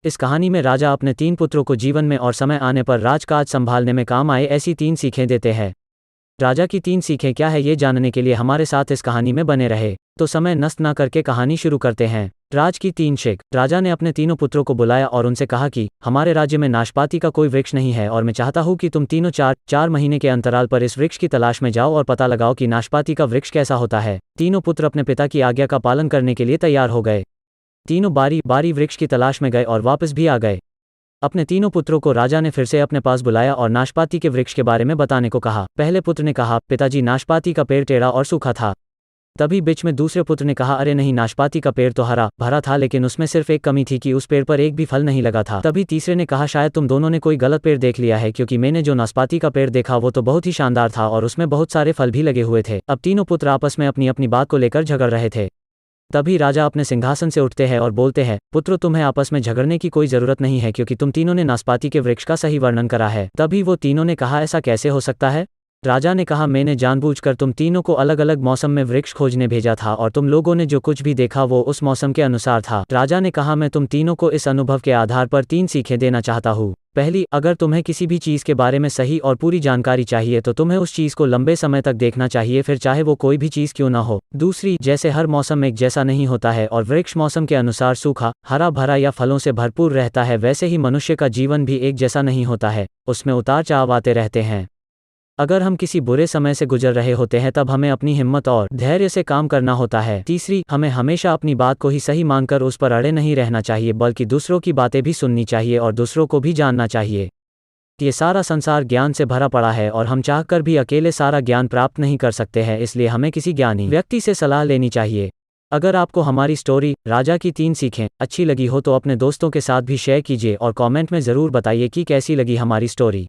इस कहानी में राजा अपने 3 पुत्रों को जीवन में और समय आने पर राजकाज संभालने में काम आए ऐसी 3 सीखें देते हैं। राजा की 3 सीखें क्या है ये जानने के लिए हमारे साथ इस कहानी में बने रहे। तो समय नष्ट न करके कहानी शुरू करते हैं। राज की 3 शिख। राजा ने अपने तीनों पुत्रों को बुलाया और उनसे कहा कि हमारे राज्य में नाशपाती का कोई वृक्ष नहीं है और मैं चाहता हूँ कि तुम तीनों 4 महीने के अंतराल पर इस वृक्ष की तलाश में जाओ और पता लगाओ कि नाशपाती का वृक्ष कैसा होता है। तीनों पुत्र अपने पिता की आज्ञा का पालन करने के लिए तैयार हो गए। तीनों बारी बारी वृक्ष की तलाश में गए और वापस भी आ गए। अपने तीनों पुत्रों को राजा ने फिर से अपने पास बुलाया और नाशपाती के वृक्ष के बारे में बताने को कहा। पहले पुत्र ने कहा, पिताजी नाशपाती का पेड़ टेढ़ा और सूखा था। तभी बीच में दूसरे पुत्र ने कहा, अरे नहीं, नाशपाती का पेड़ तो हरा भरा था, लेकिन उसमें सिर्फ एक कमी थी कि उस पेड़ पर एक भी फल नहीं लगा था। तभी तीसरे ने कहा, शायद तुम दोनों ने कोई गलत पेड़ देख लिया है, क्योंकि मैंने जो नाशपाती का पेड़ देखा वो तो बहुत ही शानदार था और उसमें बहुत सारे फल भी लगे हुए थे। अब तीनों पुत्र आपस में अपनी अपनी बात को लेकर झगड़ रहे थे। तभी राजा अपने सिंहासन से उठते हैं और बोलते हैं, पुत्रों, तुम्हें आपस में झगड़ने की कोई जरूरत नहीं है, क्योंकि तुम तीनों ने नाशपाती के वृक्ष का सही वर्णन करा है। तभी वो तीनों ने कहा, ऐसा कैसे हो सकता है? राजा ने कहा, मैंने जानबूझकर तुम तीनों को अलग अलग मौसम में वृक्ष खोजने भेजा था और तुम लोगों ने जो कुछ भी देखा वो उस मौसम के अनुसार था। राजा ने कहा, मैं तुम तीनों को इस अनुभव के आधार पर 3 सीखें देना चाहता हूँ। पहली, अगर तुम्हें किसी भी चीज़ के बारे में सही और पूरी जानकारी चाहिए तो तुम्हें उस चीज़ को लंबे समय तक देखना चाहिए, फिर चाहे वो कोई भी चीज़ क्यों ना हो। दूसरी, जैसे हर मौसम एक जैसा नहीं होता है और वृक्ष मौसम के अनुसार सूखा, हरा भरा या फलों से भरपूर रहता है, वैसे ही मनुष्य का जीवन भी एक जैसा नहीं होता है, उसमें उतार चढ़ाव आते रहते हैं। अगर हम किसी बुरे समय से गुजर रहे होते हैं तब हमें अपनी हिम्मत और धैर्य से काम करना होता है। तीसरी, हमें हमेशा अपनी बात को ही सही मानकर उस पर अड़े नहीं रहना चाहिए, बल्कि दूसरों की बातें भी सुननी चाहिए और दूसरों को भी जानना चाहिए। ये सारा संसार ज्ञान से भरा पड़ा है और हम चाहकर भी अकेले सारा ज्ञान प्राप्त नहीं कर सकते हैं, इसलिए हमें किसी ज्ञानी व्यक्ति से सलाह लेनी चाहिए। अगर आपको हमारी स्टोरी राजा की 3 सीखें अच्छी लगी हो तो अपने दोस्तों के साथ भी शेयर कीजिए और कमेंट में ज़रूर बताइए कि कैसी लगी हमारी स्टोरी।